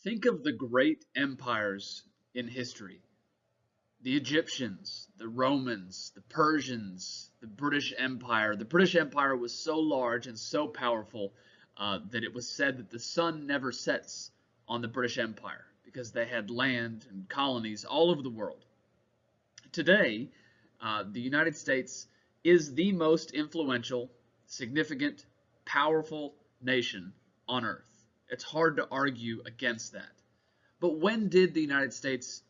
Think of the great empires in history. The Egyptians, the Romans, the Persians, the British Empire. The British Empire was so large and so powerful that it was said that the sun never sets on the British Empire because they had land and colonies all over the world. Today, the United States is the most influential, significant, powerful nation on earth. It's hard to argue against that. But when did the United States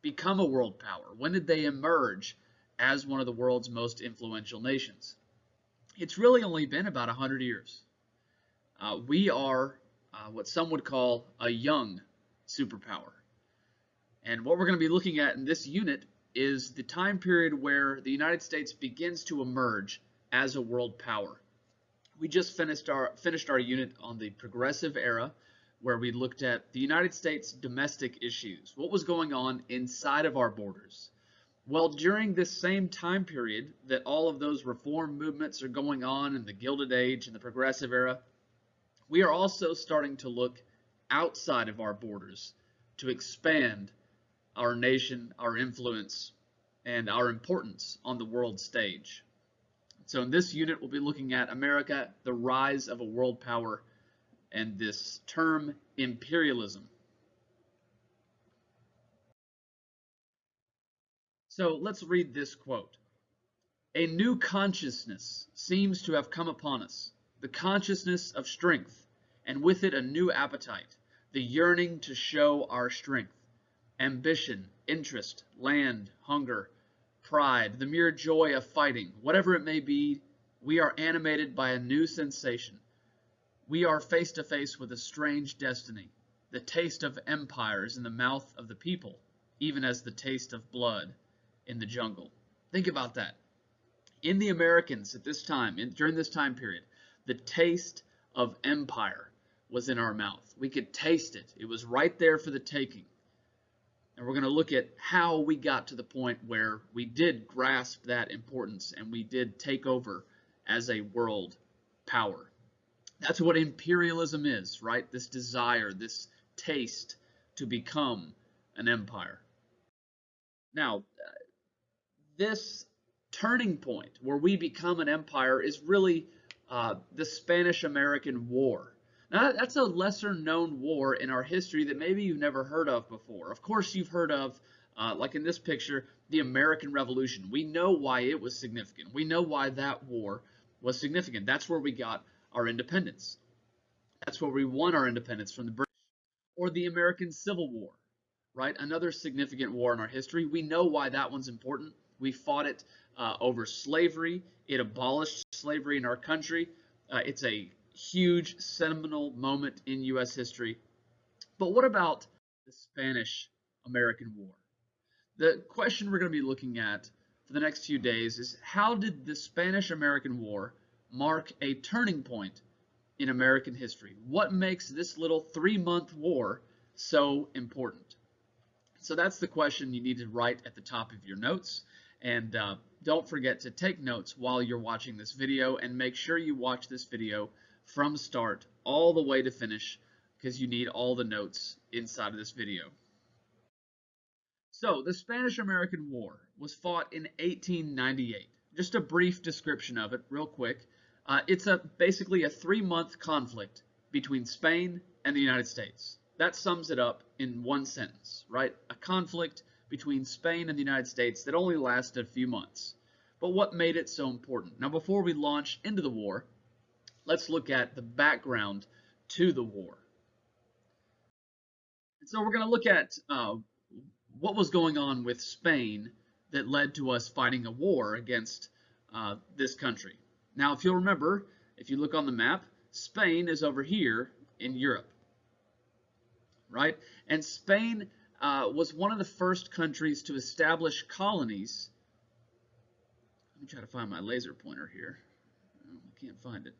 become a world power? When did they emerge as one of the world's most influential nations? It's really only been about 100 years. We are what some would call a young superpower. And what we're going to be looking at in this unit is the time period where the United States begins to emerge as a world power. We just finished our unit on the Progressive Era, where we looked at the United States' domestic issues, what was going on inside of our borders. Well, during this same time period that all of those reform movements are going on in the Gilded Age and the Progressive Era, we are also starting to look outside of our borders to expand our nation, our influence, and our importance on the world stage. So in this unit, we'll be looking at America, the rise of a world power, and this term imperialism. So let's read this quote. A new consciousness seems to have come upon us, the consciousness of strength, and with it a new appetite, the yearning to show our strength, ambition, interest, land, hunger, pride, the mere joy of fighting, whatever it may be, we are animated by a new sensation. We are face to face with a strange destiny. The taste of empire is in the mouth of the people, even as the taste of blood in the jungle. Think about that. In the Americans at this time, during this time period, the taste of empire was in our mouth. We could taste it. It was right there for the taking. And we're going to look at how we got to the point where we did grasp that importance and we did take over as a world power. That's what imperialism is, right? This desire, this taste to become an empire. Now, this turning point where we become an empire is really the Spanish-American War. Now, that's a lesser known war in our history that maybe you've never heard of before. Of course, you've heard of, like in this picture, the American Revolution. We know why it was significant. We know why that war was significant. That's where we got our independence. That's where we won our independence from the British. Or the American Civil War, right? Another significant war in our history. We know why that one's important. We fought it over slavery. It abolished slavery in our country. It's a huge seminal moment in U.S. history. But what about the Spanish-American War? The question we're going to be looking at for the next few days is, how did the Spanish-American War mark a turning point in American history? What makes this little 3-month war so important? So that's the question you need to write at the top of your notes. And don't forget to take notes while you're watching this video, and make sure you watch this video from start all the way to finish, because you need all the notes inside of this video. So the Spanish-American War was fought in 1898. Just a brief description of it real quick. It's basically a 3-month conflict between Spain and the United States. That sums it up in one sentence, right? A conflict between Spain and the United States that only lasted a few months. But what made it so important? Now, before we launch into the war, let's look at the background to the war. And so we're going to look at what was going on with Spain that led to us fighting a war against this country. Now, if you'll remember, if you look on the map, Spain is over here in Europe, right? And Spain was one of the first countries to establish colonies. Let me try to find my laser pointer here. I can't find it.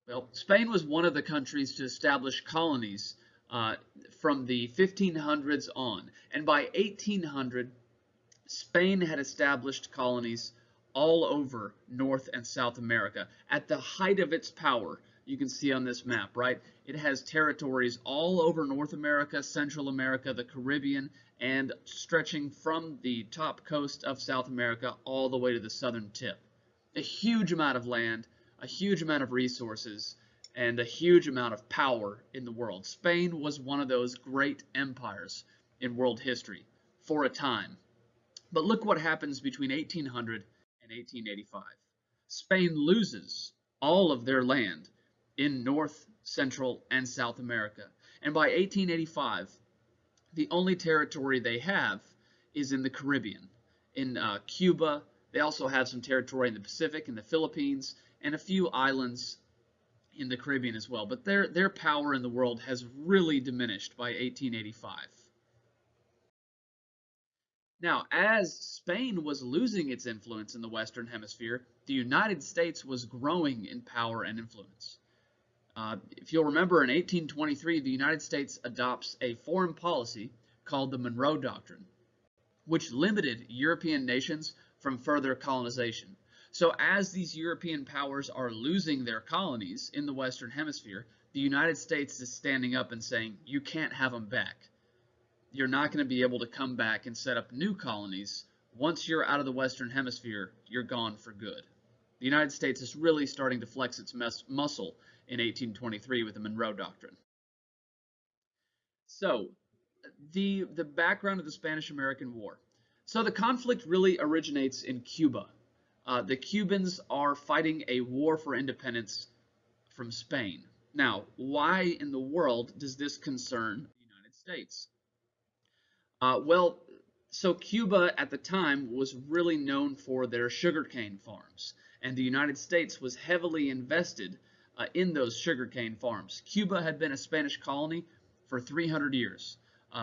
Well, Spain was one of the countries to establish colonies from the 1500s on. And by 1800, Spain had established colonies all over North and South America. At the height of its power, you can see on this map, right? It has territories all over North America, Central America, the Caribbean, and stretching from the top coast of South America all the way to the southern tip. A huge amount of land, a huge amount of resources, and a huge amount of power in the world. Spain was one of those great empires in world history for a time. But look what happens between 1800 and 1885. Spain loses all of their land in North, Central, and South America. And by 1885, the only territory they have is in the Caribbean. In Cuba, they also have some territory in the Pacific, in the Philippines, and a few islands in the Caribbean as well. But their power in the world has really diminished by 1885. Now, as Spain was losing its influence in the Western Hemisphere, the United States was growing in power and influence. If you'll remember, in 1823, the United States adopts a foreign policy called the Monroe Doctrine, which limited European nations from further colonization. So as these European powers are losing their colonies in the Western Hemisphere, the United States is standing up and saying, you can't have them back. You're not going to be able to come back and set up new colonies. Once you're out of the Western Hemisphere, you're gone for good. The United States is really starting to flex its muscle in 1823 with the Monroe Doctrine. So, the background of the Spanish-American War. So the conflict really originates in Cuba. The Cubans are fighting a war for independence from Spain. Now, why in the world does this concern the United States? Well, so Cuba at the time was really known for their sugarcane farms, and the United States was heavily invested in those sugarcane farms. Cuba had been a Spanish colony for 300 years.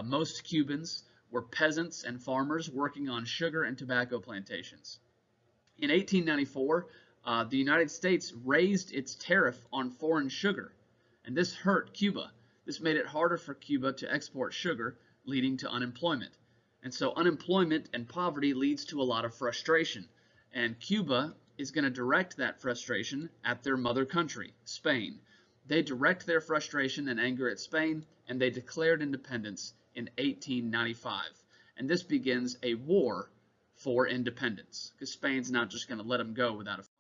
Most Cubans were peasants and farmers working on sugar and tobacco plantations. In 1894, the United States raised its tariff on foreign sugar, and this hurt Cuba. This made it harder for Cuba to export sugar, leading to unemployment. And so unemployment and poverty leads to a lot of frustration, and Cuba is going to direct that frustration at their mother country, Spain. They direct their frustration and anger at Spain, and they declared independence in 1895. And this begins a war for independence, because Spain's not just going to let them go without a fight.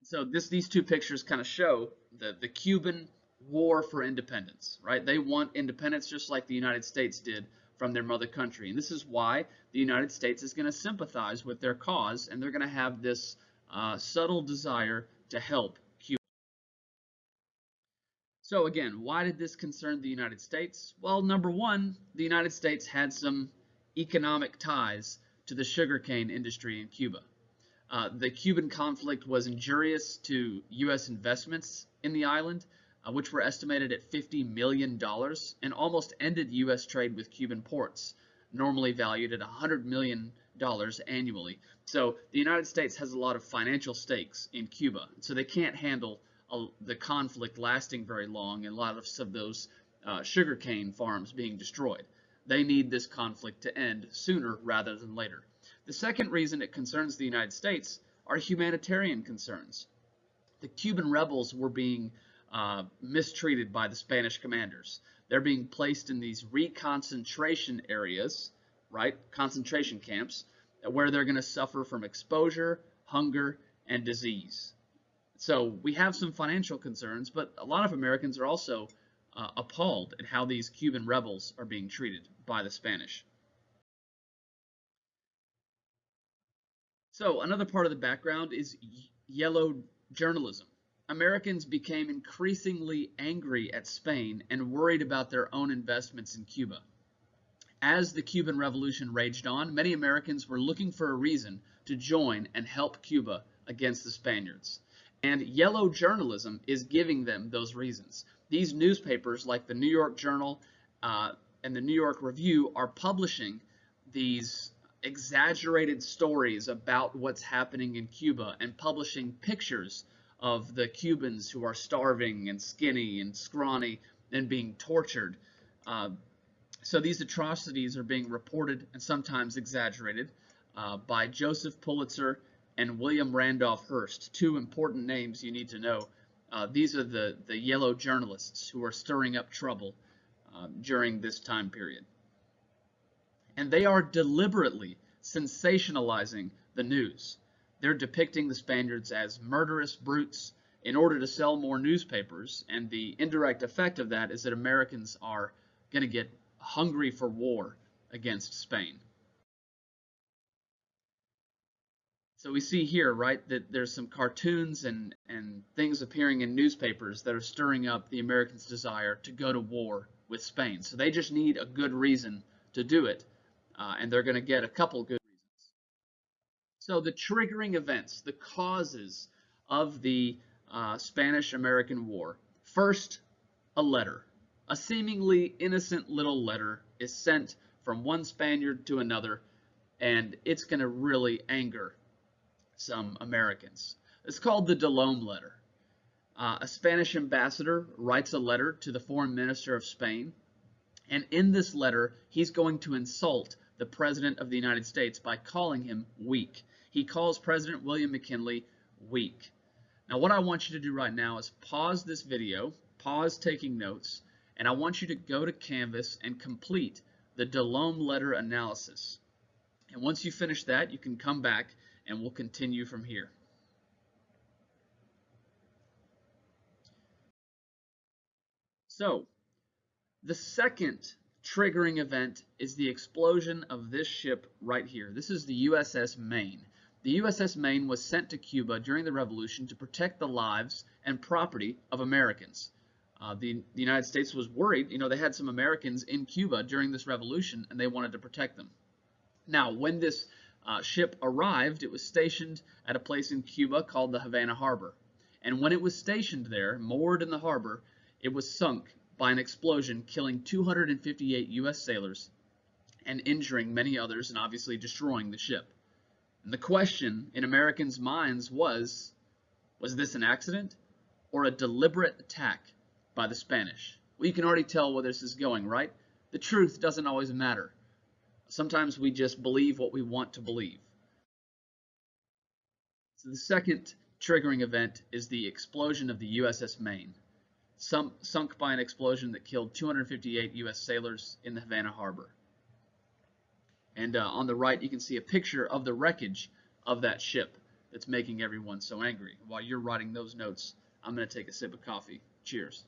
So these two pictures kind of show the Cuban war for independence, right? They want independence just like the United States did from their mother country. And this is why the United States is going to sympathize with their cause, and they're going to have this subtle desire to help Cuba. So again, why did this concern the United States? Well, number one, the United States had some economic ties to the sugarcane industry in Cuba. The Cuban conflict was injurious to U.S. investments in the island, which were estimated at $50 million, and almost ended U.S. trade with Cuban ports, normally valued at $100 million annually. So the United States has a lot of financial stakes in Cuba, so they can't handle the conflict lasting very long and a lot of those sugarcane farms being destroyed. They need this conflict to end sooner rather than later. The second reason it concerns the United States are humanitarian concerns. The Cuban rebels were being mistreated by the Spanish commanders. They're being placed in these reconcentration areas, right? Concentration camps, where they're going to suffer from exposure, hunger, and disease. So we have some financial concerns, but a lot of Americans are also appalled at how these Cuban rebels are being treated by the Spanish. So another part of the background is yellow journalism. Americans became increasingly angry at Spain and worried about their own investments in Cuba. As the Cuban Revolution raged on, many Americans were looking for a reason to join and help Cuba against the Spaniards. And yellow journalism is giving them those reasons. These newspapers, like the New York Journal and the New York Review, are publishing these exaggerated stories about what's happening in Cuba and publishing pictures of the Cubans who are starving and skinny and scrawny and being tortured. So these atrocities are being reported and sometimes exaggerated by Joseph Pulitzer and William Randolph Hearst, two important names you need to know. These are the yellow journalists who are stirring up trouble during this time period. And they are deliberately sensationalizing the news. They're depicting the Spaniards as murderous brutes in order to sell more newspapers, and the indirect effect of that is that Americans are going to get hungry for war against Spain. So we see here, right, that there's some cartoons and things appearing in newspapers that are stirring up the Americans' desire to go to war with Spain. So they just need a good reason to do it, and they're going to get a couple good reasons. So the triggering events, the causes of the Spanish-American War. First, a letter. A seemingly innocent little letter is sent from one Spaniard to another, and it's going to really anger some Americans. It's called the Delome letter. A Spanish ambassador writes a letter to the foreign minister of Spain, and in this letter, he's going to insult the President of the United States by calling him weak. He calls President William McKinley weak. Now, what I want you to do right now is pause this video, pause taking notes, and I want you to go to Canvas and complete the Delome letter analysis. And once you finish that, you can come back and we'll continue from here. So, the second triggering event is the explosion of this ship right here. This is the USS Maine. The USS Maine was sent to Cuba during the Revolution to protect the lives and property of Americans. The United States was worried, they had some Americans in Cuba during this revolution and they wanted to protect them. Now, when this ship arrived, it was stationed at a place in Cuba called the Havana Harbor. And when it was stationed there, moored in the harbor, it was sunk by an explosion, killing 258 U.S. sailors and injuring many others and obviously destroying the ship. And the question in Americans' minds was this an accident or a deliberate attack by the Spanish? Well, you can already tell where this is going, right? The truth doesn't always matter. Sometimes we just believe what we want to believe. So the second triggering event is the explosion of the USS Maine, sunk by an explosion that killed 258 U.S. sailors in the Havana Harbor. And on the right, you can see a picture of the wreckage of that ship that's making everyone so angry. While you're writing those notes, I'm going to take a sip of coffee. Cheers.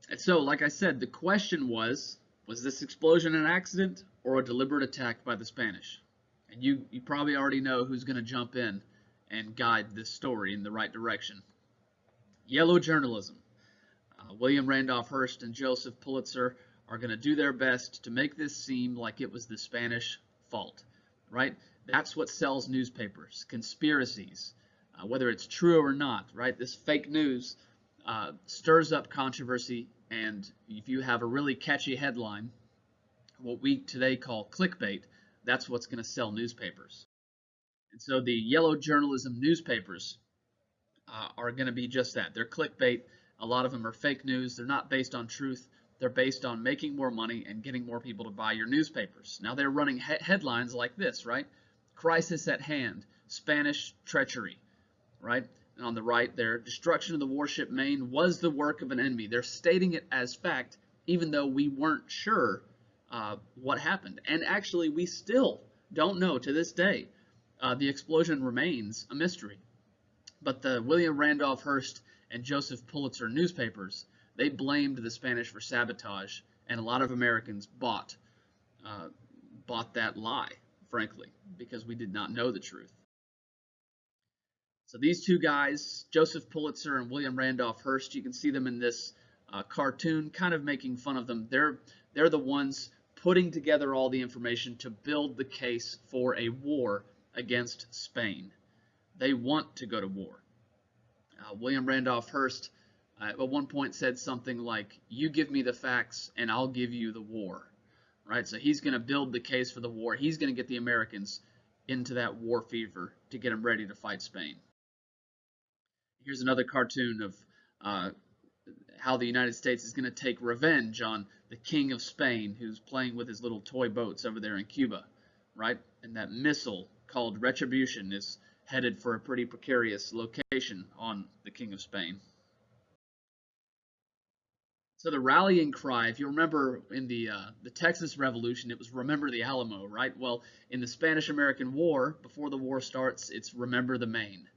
And so, like I said, the question was this explosion an accident or a deliberate attack by the Spanish? And you probably already know who's going to jump in and guide this story in the right direction. Yellow journalism. William Randolph Hearst and Joseph Pulitzer are going to do their best to make this seem like it was the Spanish fault, right? That's what sells newspapers, conspiracies, whether it's true or not, right? This fake news stirs up controversy, and if you have a really catchy headline, what we today call clickbait, that's what's going to sell newspapers. And so the yellow journalism newspapers are going to be just that. They're clickbait. A lot of them are fake news. They're not based on truth. They're based on making more money and getting more people to buy your newspapers. Now they're running headlines like this, right? Crisis at hand, Spanish treachery, right? And on the right there, destruction of the warship Maine was the work of an enemy. They're stating it as fact, even though we weren't sure what happened. And actually, we still don't know to this day. The explosion remains a mystery. But the William Randolph Hearst and Joseph Pulitzer newspapers, they blamed the Spanish for sabotage, and a lot of Americans bought that lie, frankly, because we did not know the truth. So these two guys, Joseph Pulitzer and William Randolph Hearst, you can see them in this cartoon, kind of making fun of them. They're the ones putting together all the information to build the case for a war against Spain. They want to go to war. William Randolph Hearst at one point said something like, "You give me the facts and I'll give you the war." Right? So he's going to build the case for the war. He's going to get the Americans into that war fever to get them ready to fight Spain. Here's another cartoon of how the United States is going to take revenge on the King of Spain, who's playing with his little toy boats over there in Cuba, right? And that missile called Retribution is headed for a pretty precarious location on the King of Spain. So the rallying cry, if you remember in the Texas Revolution, it was "Remember the Alamo," right? Well, in the Spanish-American War, before the war starts, it's "Remember the Maine."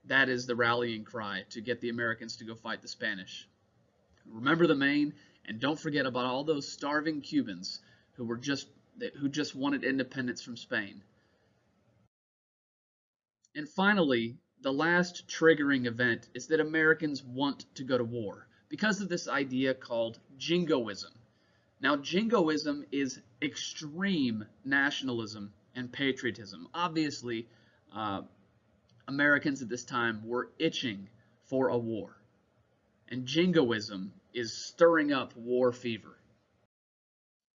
That is the rallying cry to get the Americans to go fight the Spanish. Remember the Maine, and don't forget about all those starving Cubans who just wanted independence from Spain. And finally, the last triggering event is that Americans want to go to war because of this idea called jingoism. Now, jingoism is extreme nationalism and patriotism. Obviously, Americans at this time were itching for a war, and jingoism is stirring up war fever.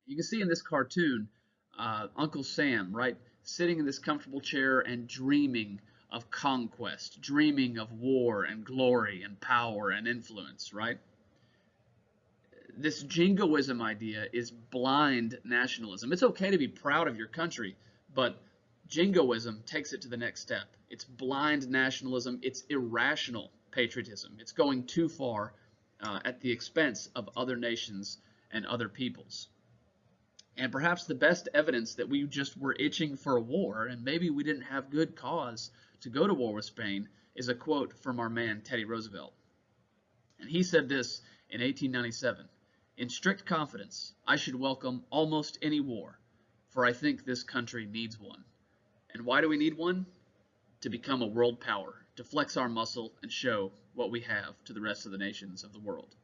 You can see in this cartoon Uncle Sam, right, sitting in this comfortable chair and dreaming of conquest, dreaming of war and glory and power and influence, right? This jingoism idea is blind nationalism. It's okay to be proud of your country, but jingoism takes it to the next step. It's blind nationalism. It's irrational patriotism. It's going too far at the expense of other nations and other peoples. And perhaps the best evidence that we just were itching for a war, and maybe we didn't have good cause to go to war with Spain, is a quote from our man Teddy Roosevelt. And he said this in 1897: "In strict confidence, I should welcome almost any war, for I think this country needs one." And why do we need one? To become a world power, to flex our muscle and show what we have to the rest of the nations of the world.